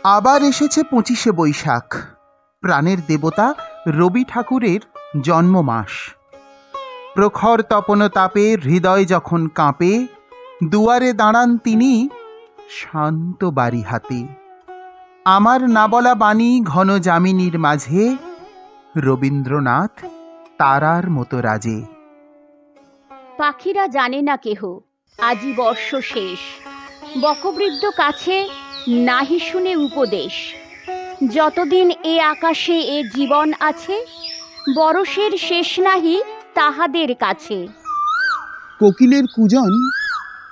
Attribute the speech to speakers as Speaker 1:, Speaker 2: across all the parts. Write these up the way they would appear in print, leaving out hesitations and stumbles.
Speaker 1: আবার এসেছে 25শে বৈশাখ, প্রাণের দেবতা রবি ঠাকুরের জন্ম মাস। প্রখর তপন তাপে হৃদয় যখন কাঁপে, দুয়ারে দাঁড়ান তিনি শান্ত বাড়ি হাতে। আমার না বলা বাণী ঘন যামিনীর মাঝে, রবীন্দ্রনাথ তারার মতো রাজে।
Speaker 2: পাখিরা জানে না কেহ আজি বর্ষ শেষ, বকবৃদ্ধ কাছে নাহি শুনে উপদেশ। যতদিন এ আকাশে এ জীবন আছে, বরষের শেষ নাহি তাহাদের কাছে।
Speaker 1: কোকিলের কুজন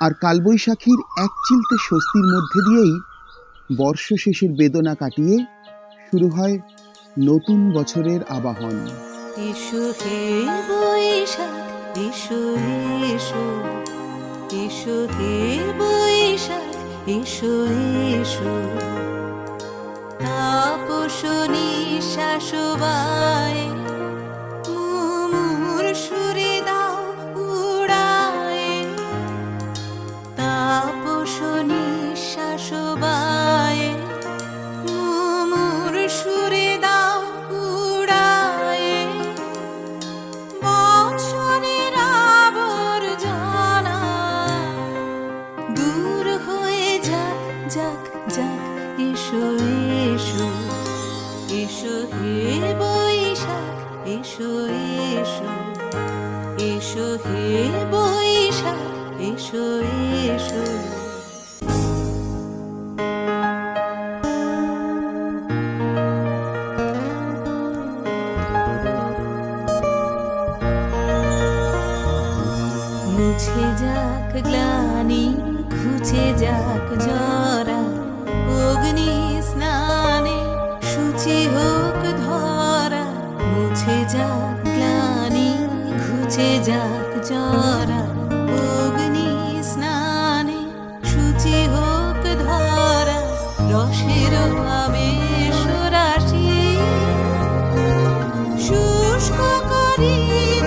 Speaker 1: আর কালবৈশাখীর এক চিলতে স্বস্তির মধ্যে দিয়েই বর্ষ শেষের বেদনা কাটিয়ে শুরু হয় নতুন বছরের আবাহন।
Speaker 3: এসো হে বৈশাখ, এসো এসো, এসো হে বৈশাখ, এসো এসো। তাপস নিঃশ্বাস বায়, মুমুর সুরে দাও উড়ায়। তাপস নিঃশ্বাস বায়, মুমুর সুরে দাও উড়ায়। বছরের আবর্জনা দূর হয়ে যাক যাক যাক। এসো এসো, এসো হে বৈশাখ, এসো এসো, এসো হে বৈশাখ, এসো এসো। মুছে যাক গ্লানি, ঘুচে যাক জরা, অগ্নি স্নানে শুচি হোক ধরা। মুছে যাক গ্লানি, ঘুচে যাক জরা, অগ্নি স্নানে শুচি হোক ধরা। রসের আবেশ রাশি শুষ্ক করি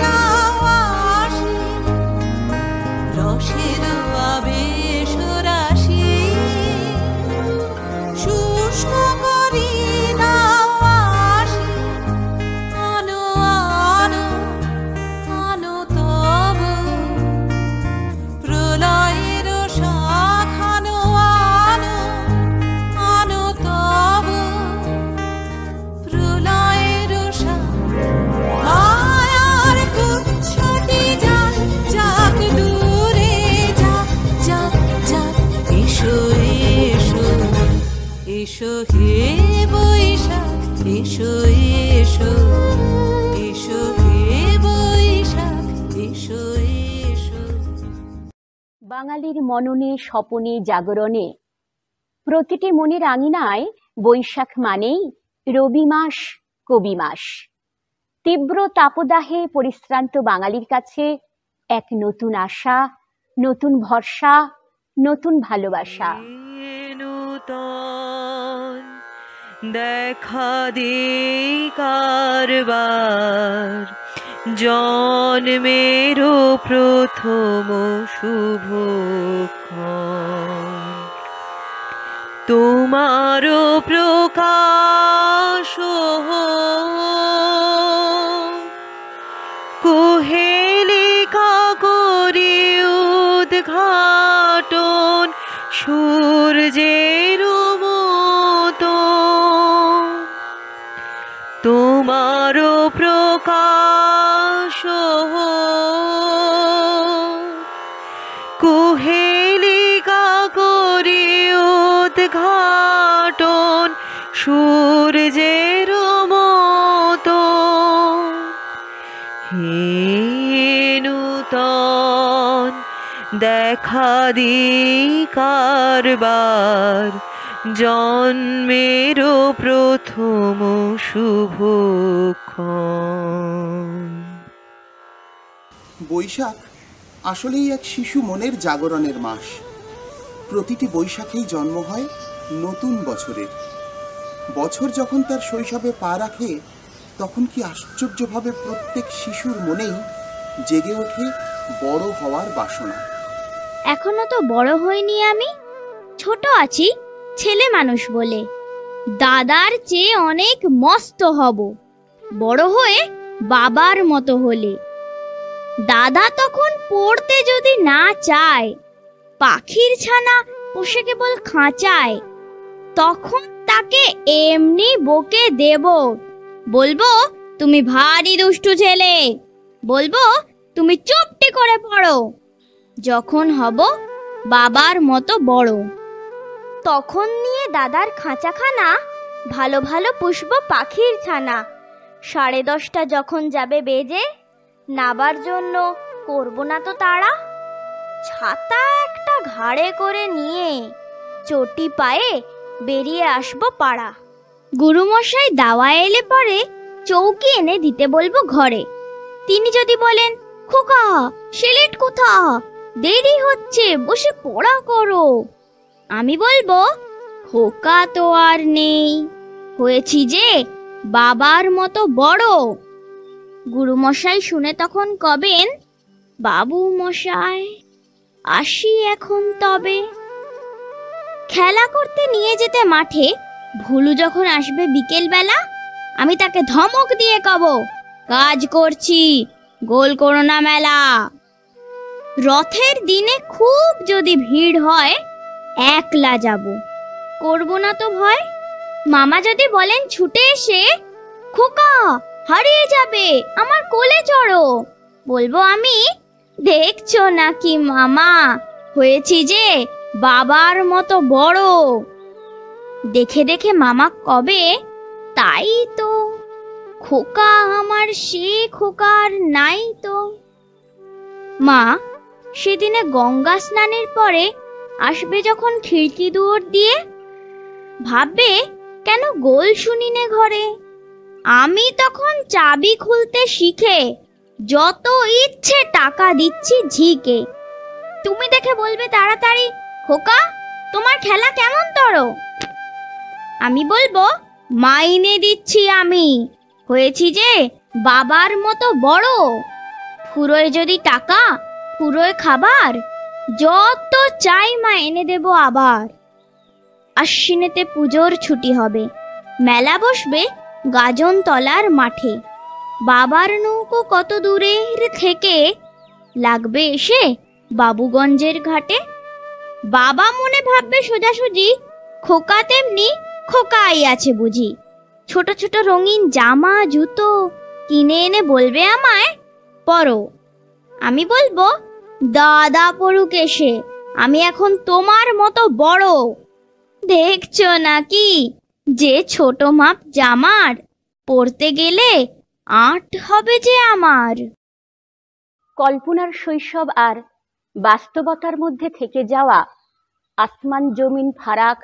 Speaker 3: দাও আসি। রসের আবেশ রাশি শুষ্ক করি দাও আসি। আনো আনো আনো তব প্রলয়ের শাখ। আনো আনো আনো তব প্রলয়ের শাখ। মায়ার গুচ্ছটি যাক যাক দূরে যাক যাক যাক। এসো এসো, এসো হে বৈশাখ, এসো এসো, এসো হে বৈশাখ, এসো এসো।
Speaker 2: বাঙালির মননে স্বপনে জাগরণে প্রতিটি মনের আঙিনায় বৈশাখ মানেই রবি মাস, কবি মাস। তীব্র তাপদাহে পরিশ্রান্ত বাঙালির কাছে এক নতুন আশা, নতুন ভরসা, নতুন ভালোবাসা।
Speaker 3: নূতন দেখা দে কারবার, জন্মেরও প্রথম শুভক্ষণ। তোমারও প্রকাশ কুহেলিকা করে উদ্ঘাটন সূর্যের মতো। তোমারও প্রকাশ কুহেলিকা করে উদ্ঘাটন সূর্যের মতো। হে নূতন দেখা দি কারবার, জন্মেরও প্রথম শুভক্ষণ।
Speaker 1: বৈশাখ আসলেই এক শিশু মনের জাগরণের মাস। প্রতিটি বৈশাখেই জন্ম হয় নতুন বছরের। বছর যখন তার শৈশবে পা রাখে, তখন কি আশ্চর্যভাবে প্রত্যেক শিশুর মনেই জেগে ওঠে বড় হওয়ার বাসনা।
Speaker 4: এখনো তো বড় হইনি আমি, ছোট আছি ছেলে মানুষ বলে। দাদার চেয়ে অনেক মস্ত হব, বড় হয়ে বাবার মতো হলে। দাদা তখন পড়তে যদি না চায়, পাখির ছানা পোষে কেবল খাঁচায়, তখন তাকে এমনি বকে দেব। বলবো, তুমি ভারী দুষ্টু ছেলে। বলবো, তুমি চুপটি করে পড়ো। যখন হব বাবার মতো বড়, তখন নিয়ে দাদার খাঁচাখানা ভালো ভালো পুষবো পাখির ছানা। 10:30 যখন যাবে বেজে, নাবার জন্য করব না তো তাড়া। ছাতা একটা ঘাড়ে করে নিয়ে চটি পায়ে বেরিয়ে আসবো পাড়া। গুরুমশাই দাওয়া এলে পরে চৌকি এনে দিতে বলবো ঘরে। তিনি যদি বলেন, খোকা সিলেট কোথা, দেরি হচ্ছে, বসে পড়া করো, আমি বলবো, খোকা তো আর নেই, হয়েছি যে বাবার মতো বড়। গুরুমশাই শুনে তখন কবেন, বাবু মশাই আসি এখন তবে। খেলা করতে নিয়ে যেতে মাঠে ভুলু যখন আসবে বিকেল বেলা, আমি তাকে ধমক দিয়ে কব, কাজ করছি, গোল করো না মেলা। রথের দিনে খুব যদি ভিড় হয়, একলা যাব, করব না তো ভয়। মামা যদি বলেন ছুটে এসে, খোকা হারিয়ে যাবে, আমার কোলে চড়ো, বলবো আমি, দেখছো নাকি মামা, হয়েছি যে বাবার মতো বড়। দেখে দেখে মামা কবে, তাই তো, খোকা আমার সে খোকার নাই তো। মা সেদিনে গঙ্গা স্নানের পরে আসবে যখন খিড়কি দুয়ার দিয়ে, ভাববে কেন গোল শুনিনে ঘরে। আমি তখন চাবি খুলতে শিখে যত ইচ্ছে টাকা দিচ্ছি ঝিকে। তুমি দেখে বলবে তাড়াতাড়ি, খোকা তোমার খেলা কেমন তরো। আমি বলবো, মাইনে দিচ্ছি আমি, হয়েছি যে বাবার মতো বড়। ফুরোয় যদি টাকা, ফুরোয় খাবার, যত চাই মা এনে দেব আবার। আশ্বিনেতে পুজোর ছুটি হবে, মেলা বসবে গাজনতলার মাঠে। বাবার নৌকো কত দূরের থেকে লাগবে এসে বাবুগঞ্জের ঘাটে। বাবা মনে ভাববে সোজাসুজি, খোকা তেমনি খোকাই আছে বুঝি। ছোট ছোট রঙিন জামা জুতো কিনে এনে বলবে আমায়, পরো। আমি বলবো, দাদা পড়ুক এসে, আমি এখন তোমার মতো বড়। দেখছো নাকি যে ছোট মাপ জামার, পড়তে গেলে 8 হবে যে আমার।
Speaker 2: কল্পনার শৈশব আর বাস্তবতার মধ্যে থেকে যাওয়া আসমান জমিন ফারাক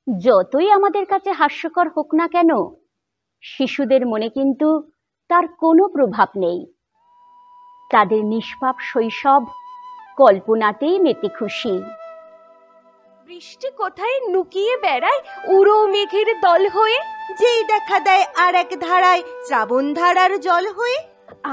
Speaker 2: যতই আমাদের কাছে হাস্যকর হোক না কেন, শিশুদের মনে কিন্তু তার কোনো প্রভাব নেই। তাদের নিষ্পাপ শৈশব কল্পনাতেই মেতে খুশি।
Speaker 5: বৃষ্টি কোথায় লুকিয়ে বেড়ায় উড়ো মেঘের দল হয়ে, যেই দেখা দেয় আর এক ধারায় শ্রাবণ ধারার জল হয়ে।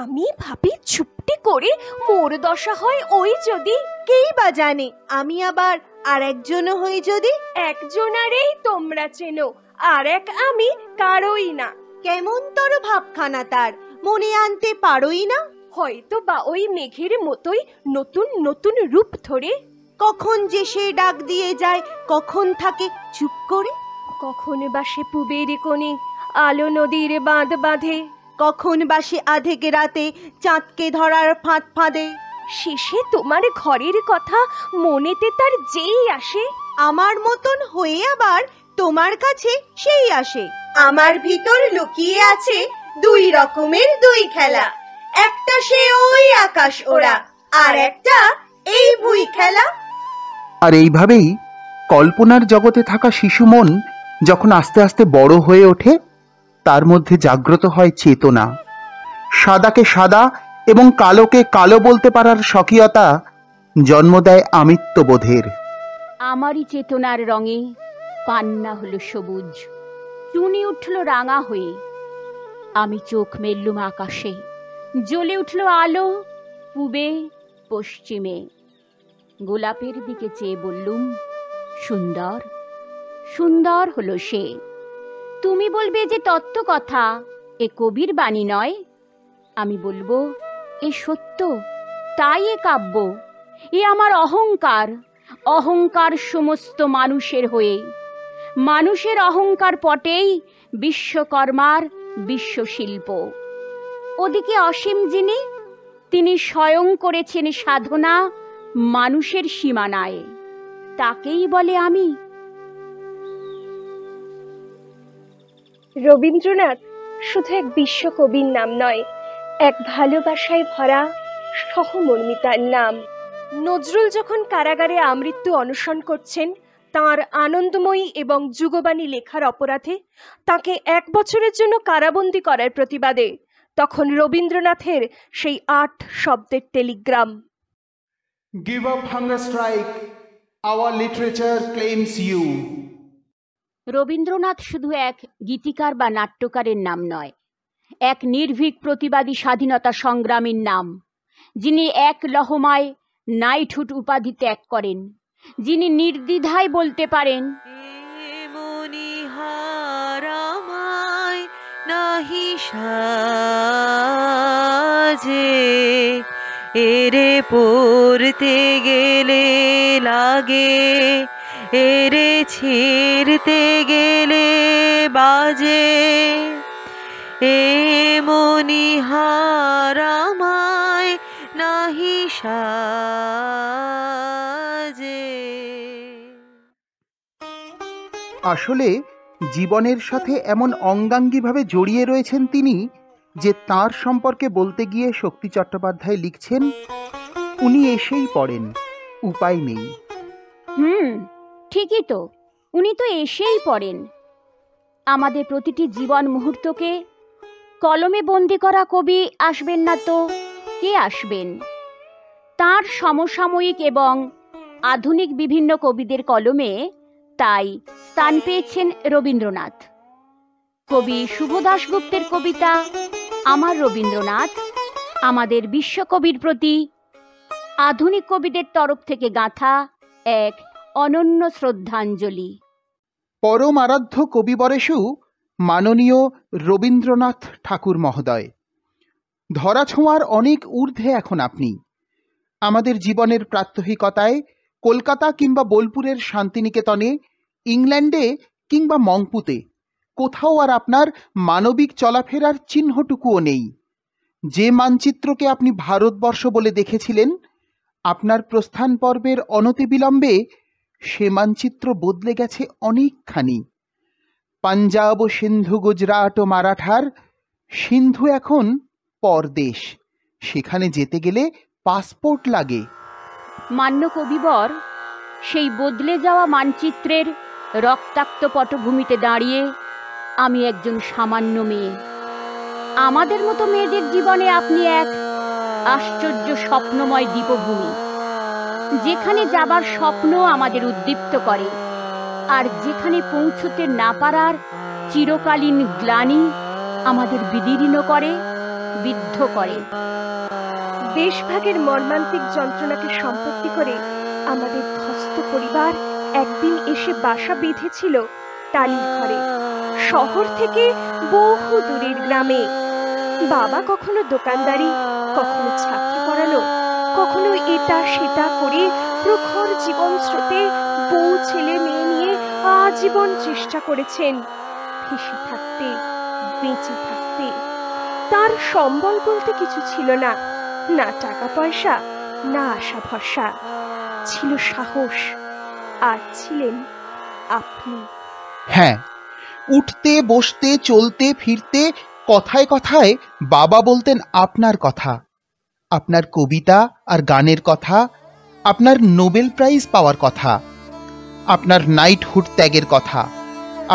Speaker 5: আমি ভাবি চুপটি করে মোর দশা হয় ওই যদি, কেই বা জানে আমি আবার আর একজনও হই যদি। একজনারেই তোমরা চেনো, আর এক আমি কারোই না। কেমন তর ভাবখানা তার মনে আনতে পারোই না। হয়তো বা ওই মেঘের মতোই নতুন নতুন রূপ ধরে, কখন যে সে ডাক দিয়ে যায়, কখন থাকে চুপ করে। কখন বা সে পুবের কোণে আলো নদীর বাঁধ বাঁধে, কখন বা সে আধেক রাতে চাঁদকে ধরার ফাঁদ ফাঁদে। শেষে তোমার ঘরের কথা মনেতে তার যেই আসে, আমার মতন হয়ে আবার তোমার কাছে সেই আসে। আমার ভিতর লুকিয়ে আছে 2 রকমের 2 খেলা, একটা সে ওই আকাশ ওড়া, আর একটা এই ভুই খেলা।
Speaker 1: আর এইভাবেই কল্পনার জগতে থাকা শিশু মন যখন আস্তে আস্তে বড় হয়ে ওঠে, তার মধ্যে জাগ্রত হয় চেতনা। সাদাকে সাদা এবং কালোকে কালো বলতে পারার স্বকীয়তা জন্ম দেয় আমিত্ববোধের।
Speaker 2: আমারই চেতনার রঙে পান্না হলো সবুজ, চুনি উঠল রাঙা হয়ে। আমি চোখ মেললুম আকাশে, জ্বলে উঠল আলো পূবে পশ্চিমে। গোলাপের দিকে চেয়ে বললুম, সুন্দর সুন্দর হলো সে। তুমি বলবে যে তত্ত্ব কথা, এ কবির বাণী নয়। আমি বলবো এ সত্য, তাই এ কাব্য। এ আমার অহংকার, অহংকার সমস্ত মানুষের হয়ে। মানুষের অহংকার পটেই বিশ্বকর্মার বিশ্বশিল্প। ওদিকে অসীম যিনি, তিনি স্বয়ং করেছেন সাধনা মানুষের সীমানায়, তাকেই বলে আমি।
Speaker 5: রবীন্দ্রনাথ শুধু এক বিশ্বকবির নাম নয়, এক ভালোবাসায় ভরা সহমর্মিতার নাম। নজরুল যখন কারাগারে আমৃত্যু অনশন করছেন তাঁর আনন্দময়ী এবং যুগবাণী লেখার অপরাধে তাকে 1 বছরের জন্য কারাবন্দী করার প্রতিবাদে, তখন রবীন্দ্রনাথের সেই 8 শব্দের Telegram.
Speaker 1: Give up hunger strike, our literature claims you.
Speaker 2: Rabindranath শুধু এক গীতিকার বা নাট্যকারের নাম নয়, এক নির্ভীক প্রতিবাদী স্বাধীনতা সংগ্রামীর নাম, যিনি এক লহমায় নাইটহুড উপাধি ত্যাগ করেন, যিনি নির্দ্বিধায় বলতে পারেন,
Speaker 3: মনিহার আমায় নাহি সাজে, এরে পড়তে গেলে লাগে, এরে ছিঁড়তে গেলে বাজে, এ মনিহার আমায় নাহি সাজে।
Speaker 1: আসলে জীবনের সাথে এমন অঙ্গাঙ্গিভাবে জড়িয়ে রয়েছেন তিনি যে তাঁর সম্পর্কে বলতে গিয়ে শক্তি চট্টোপাধ্যায় লিখছেন, উনি এসেই পড়েন, উপায় নেই।
Speaker 2: ঠিকই তো, উনি তো এসেই পড়েন। আমাদের প্রতিটি জীবন মুহূর্তকে কলমে বন্দি করা কবি আসবেন না তো কে আসবেন? তাঁর সমসাময়িক এবং আধুনিক বিভিন্ন কবিদের কলমে তাই স্থান পেয়েছেন রবীন্দ্রনাথ। কবি শুভ দাশগুপ্তের কবিতা আমার রবীন্দ্রনাথ আমাদের বিশ্বকবির প্রতি আধুনিক কবিদের তরফ থেকে গাঁথা এক অনন্য শ্রদ্ধাঞ্জলি।
Speaker 1: পরম আরাধ্য কবিবরেষু মাননীয় রবীন্দ্রনাথ ঠাকুর মহোদয়, ধরাছোঁয়ার অনেক ঊর্ধ্বে এখন আপনি। আমাদের জীবনের প্রাত্যহিকতায় কলকাতা কিংবা বোলপুরের শান্তিনিকেতনে, ইংল্যান্ডে কিংবা মংপুতে কোথাও আর আপনার মানবিক চলাফেরার চিহ্নটুকুও নেই। যে মানচিত্রকে আপনি ভারতবর্ষ বলে দেখেছিলেন, আপনার প্রস্থান পর্বের অনতিবিলম্বে সে মানচিত্র বদলে গেছে অনেকখানি। পাঞ্জাব ও সিন্ধু, গুজরাট ও মারাঠার সিন্ধু এখন পরদেশ, সেখানে যেতে গেলে পাসপোর্ট লাগে।
Speaker 2: মান্য কবিবর, সেই বদলে যাওয়া মানচিত্রের রক্তাক্ত পটভূমিতে দাঁড়িয়ে আমি একজন সামান্য মেয়ে। আমাদের মতো মেয়েদের জীবনে আপনি এক আশ্চর্য স্বপ্নময় দীপভূমি, যেখানে যাবার স্বপ্ন আমাদের উদ্দীপ্ত করে, আর যেখানে পৌঁছতে না পারার চিরকালীন গ্লানি আমাদের বিদীর্ণ করে, বিদ্ধ করে।
Speaker 5: দেশভাগের মর্মান্তিক যন্ত্রণাকে সম্পত্তি করে আমাদের ধ্বস্ত পরিবার একদিন এসে বাসা বেঁধেছিল টালির ঘরে, শহর থেকে বহু দূরের গ্রামে। বাবা কখনো দোকানদারি, কখনো ছাত্র পড়ানো, কখনো এটা সেটা করে প্রখর জীবন স্রোতে বউ ছেলে মেয়ে নিয়ে আজীবন চেষ্টা করেছেন ভেসে থাকতে, বেঁচে থাকতে। তার সম্বল বলতে কিছু ছিল না, না টাকা পয়সা, না আশা ভরসা, ছিল সাহস, আর ছিলেন আপনি।
Speaker 1: হ্যাঁ, উঠতে বসতে চলতে ফিরতে কথায় কথায় বাবা বলতেন আপনার কথা, আপনার কবিতা আর গানের কথা, আপনার নোবেল প্রাইজ পাওয়ার কথা, আপনার নাইটহুড ত্যাগের কথা,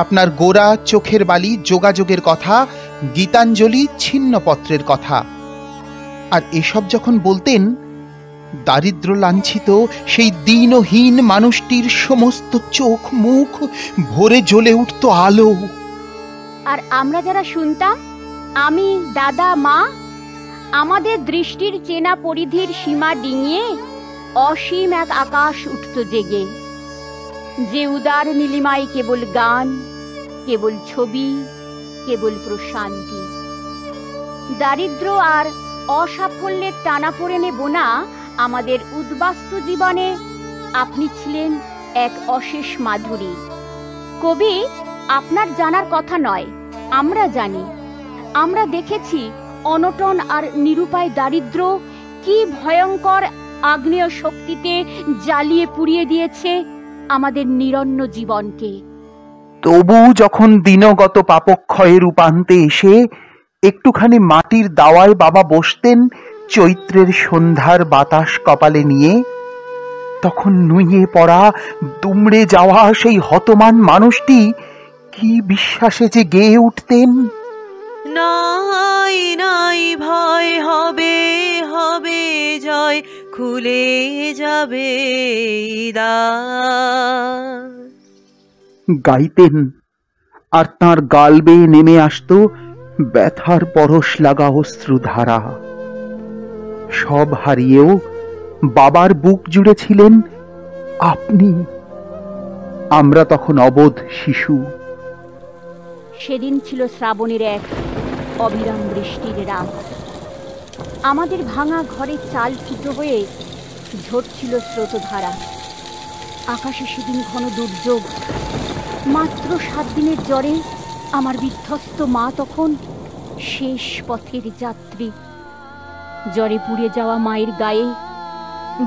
Speaker 1: আপনার গোরা চোখের বালি যোগাযোগের কথা, গীতাঞ্জলি ছিন্নপত্রের কথা। আর এসব যখন বলতেন, দারিদ্র লাঞ্ছিত সেই দীনহীন মানুষটির সমস্ত চোখ মুখ ভরে জ্বলে উঠত আলো।
Speaker 2: আর আমরা যারা শুনতাম, আমি, দাদা, মা, আমাদের দৃষ্টির চেনা পরিধির সীমা ডিঙিয়ে অসীম এক আকাশ উঠত জেগে, যে উদার নীলিমায় কেবল গান, কেবল ছবি, কেবল প্রশান্তি। দারিদ্র্য আর অসাফল্যের টানাপোড়েনে বোনা আমাদের উদ্বাস্তু জীবনে আপনি ছিলেন এক অশেষ মাধুরী। কবি, আপনার জানার কথা নয়, আমরা জানি। আমরা দেখেছি অনটন আর নিরুপায় দারিদ্র্য কি ভয়ঙ্কর আগ্নেয় শক্তিতে জ্বালিয়ে পুড়িয়ে দিয়েছে আমাদের নিরন্ন জীবনকে।
Speaker 1: তবু যখন দিনগত পাপক্ষয়ের উপান্তে এসে একটুখানি মাটির দাওয়ায় বাবা বসতেন চৈত্রের সন্ধ্যার বাতাস কপালে নিয়ে, তখন নুয়ে পড়া, দুমড়ে যাওয়া সেই হতমান মানুষটি কি বিশ্বাসে যে গেয়ে উঠতেন,
Speaker 3: নাই নাই ভয়, হবে হবে জয়, খুলে যাবে দ্বার।
Speaker 1: গাইতেন আর তাঁর গাল বেয়ে নেমে আসত ব্যথার পরশ লাগা অশ্রুধারা। সব হারিয়েও বাবার বুক জুড়ে ছিলেন আপনি। আমরা তখন অবোধ শিশু।
Speaker 2: সেদিন ছিল শ্রাবণের এক অবিরাম বৃষ্টির রাত। আমাদের ভাঙা ঘরের চাল ফুটো হয়ে ঝরছিল স্রোতধারা। আকাশে সেদিন ঘন দুর্যোগ। মাত্র 7 দিনের জ্বরে আমার বিধ্বস্ত মা তখন শেষ পথের যাত্রী। জ্বরে পুড়ে যাওয়া মায়ের গায়ে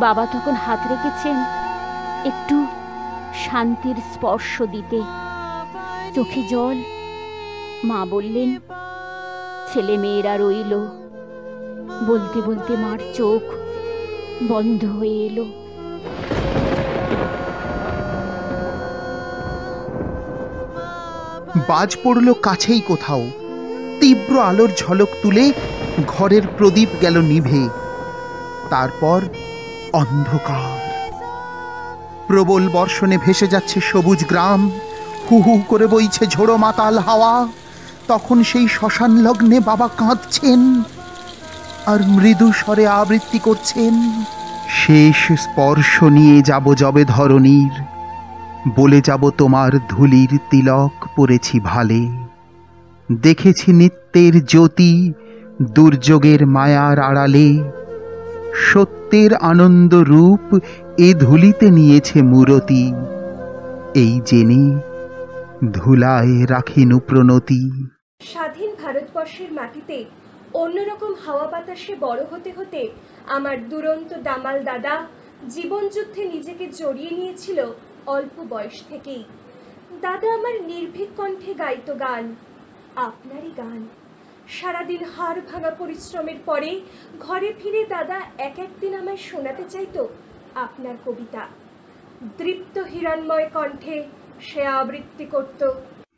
Speaker 2: বাবা তখন হাত রেখেছেন একটু শান্তির স্পর্শ দিতে। চোখে জল। মা বললেন, ছেলে মেয়েরা রইল। বলতে বলতে মার চোখ বন্ধ হয়ে এলো।
Speaker 1: বাজ পড়ল কাছেই কোথাও। তীব্র আলোর ঝলক তুলে ঘরের প্রদীপ গেল নিভে। তারপর অন্ধকার। প্রবল বর্ষণে ভেসে যাচ্ছে সবুজ গ্রাম। হু হু করে বইছে ঝোড়ো মাতাল হাওয়া। তখন সেই শ্মশান লগ্নে বাবা কাঁদছেন আর মৃদু স্বরে আবৃত্তি করছেন, শেষ স্পর্শ নিয়ে যাব যবে ধরণীর, বলে যাব তোমার ধুলির তিলক পরেছি ভালে। দেখেছি নিত্যের জ্যোতি দুর্যোগের মায়ার আড়ালে, সত্যের আনন্দ রূপ এ ধুলিতে নিয়েছে মূরতি। এই জেনে ধুলায় রাখিনু প্রণতি।
Speaker 5: স্বাধীন ভারতবর্ষের মাটিতে অন্যরকম হাওয়া বাতাসে বড় হতে হতে আমার দুরন্ত দামাল দাদা জীবনযুদ্ধে নিজেকে জড়িয়ে নিয়েছিল অল্প বয়স থেকেই। দাদা আমার নির্ভীক কণ্ঠে গাইত গান, আপনারই গান। সারাদিন হাড় ভাঙা পরিশ্রমের পরে ঘরে ফিরে দাদা এক একদিন আমায় শোনাতে চাইতো আপনার কবিতা। দৃপ্ত হিরণময় কণ্ঠে সে আবৃত্তি করত,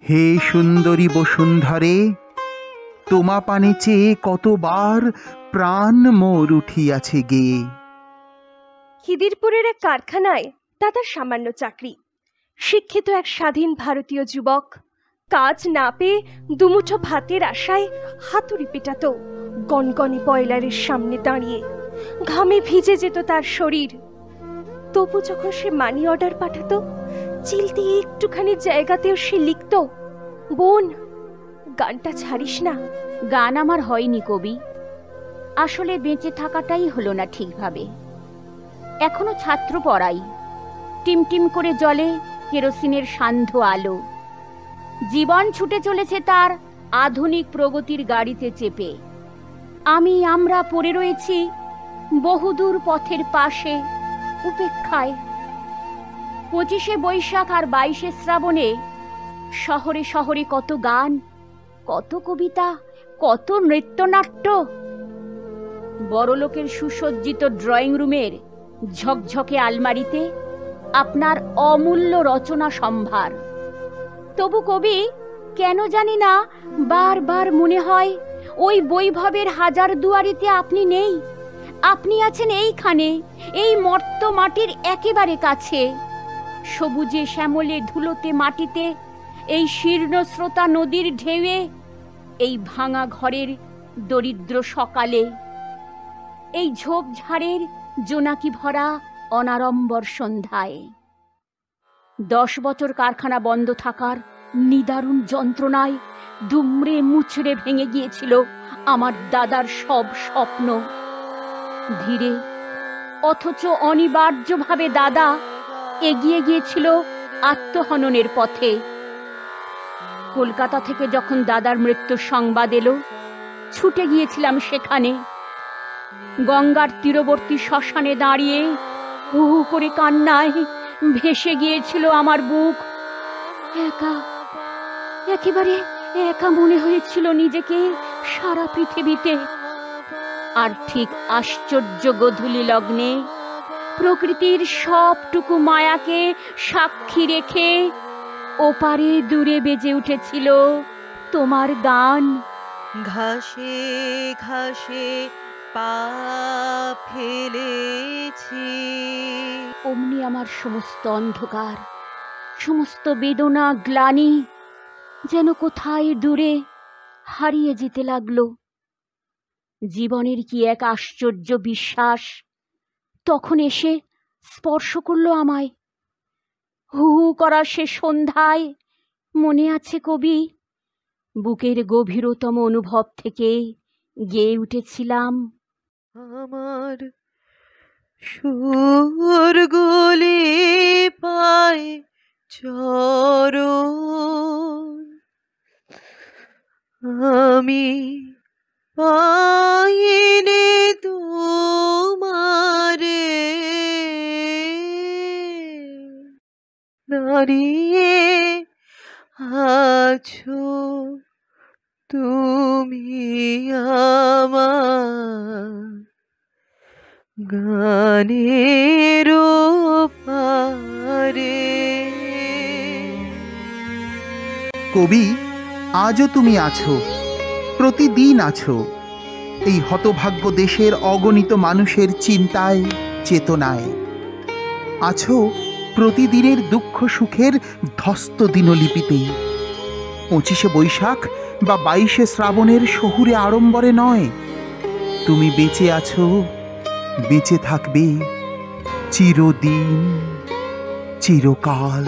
Speaker 1: হে সুন্দরী বসুন্ধরে, তোমা পানে চেয়ে কতবার প্রাণ মোর উঠিয়াছে গেয়ে।
Speaker 5: খিদিরপুরের এক কারখানায় দাদার সামান্য চাকরি। শিক্ষিত এক স্বাধীন ভারতীয় যুবক, কাজ না পেয়ে দুমুঠো ভাতের আশায় হাতুড়ি পেটাতো গনগনে বয়লারের সামনে দাঁড়িয়ে। ঘামে ভিজে যেত তার শরীর। তবু যখন সে মানি অর্ডার পাঠাতো, চিলতে একটুখানি জায়গাতেও সে লিখত, বোন গানটা ছাড়িস না।
Speaker 2: গান আমার হয়নি কবি, আসলে বেঁচে থাকাটাই হলো না ঠিকভাবে। এখনো ছাত্র পড়াই, টিমটিম করে জ্বলে কেরোসিনের সান্ধ্য আলো। জীবন ছুটে চলেছে তার আধুনিক প্রগতির গাড়িতে চেপে। আমরা পড়ে রয়েছি বহুদূর পথের পাশে উপেক্ষায়। 25শে বৈশাখ আর 22শে শ্রাবণে শহরে শহরে কত গান, কত কবিতা, কত নৃত্যনাট্য। বড়লোকের সুসজ্জিত ড্রয়িং রুমের ঝকঝকে আলমারিতে আপনার অমূল্য রচনা সম্ভার। তবু কবি, কেন জানি না বারবার মনে হয় ওই বৈভবের হাজার দুয়ারিতে আপনি নেই। আপনি আছেন এইখানে, এই মর্ত মাটির একেবারে কাছে। সবুজে শ্যামলে ধুলোতে মাটিতে, এই শীর্ণ স্রোতা নদীর ঢেউয়ে, এই ভাঙা ঘরের দরিদ্র সকালে, এই ঝোপঝাড়ের জোনাকি ভরা অনাড়ম্বর সন্ধ্যায়। 10 বছর কারখানা বন্ধ থাকার নিদারুণ যন্ত্রণায় দুমড়ে মুচড়ে ভেঙে গিয়েছিল আমার দাদার সব স্বপ্ন। ধীরে অথচ অনিবার্যভাবে দাদা এগিয়ে গিয়েছিল আত্মহননের পথে। কলকাতা থেকে যখন দাদার মৃত্যুর সংবাদ এলো, ছুটে গিয়েছিলাম সেখানে। গঙ্গার তীরবর্তী শ্মশানে দাঁড়িয়ে হু হু করে কান্নায় ভেসে গিয়েছিল আমার বুক। একা, একেবারে একা মনে হয়েছিল নিজেকে সারা পৃথিবীতে। আর ঠিক আশ্চর্য গোধূলি লগ্নে প্রকৃতির সবটুকু মায়াকে সাক্ষী রেখে ওপারে দূরে বেজে উঠেছিল তোমার গান।
Speaker 3: ঘাসে ঘাসে পা ফেলেছি।
Speaker 2: অমনি আমার সমস্ত অন্ধকার, সমস্ত বেদনা, গ্লানি যেন কোথায় দূরে হারিয়ে যেতে লাগলো। জীবনের কি এক আশ্চর্য বিশ্বাস তখন এসে স্পর্শ করলো আমায়। হু হু করা সে সন্ধ্যায় মনে আছে কবি, বুকের গভীরতম অনুভব থেকে গেয়ে উঠেছিলাম,
Speaker 3: আমার সুর গলে পায় চরণ, আমি পাইনে তোমারে, দাঁড়িয়ে আছো তুমি আমার গানের পারে।
Speaker 1: কবি, আজও তুমি আছো, প্রতিদিন আছো এই হতভাগ্য দেশের অগণিত মানুষের চিন্তায়, চেতনায়। আছো প্রতিদিনের দুঃখ সুখের ধ্বস্ত দিনলিপিতে। 25শে বৈশাখ বা 22শে শ্রাবণের শহুরে আড়ম্বরে নয়, তুমি বেঁচে আছো, বেঁচে থাকবে চিরদিন, চিরকাল।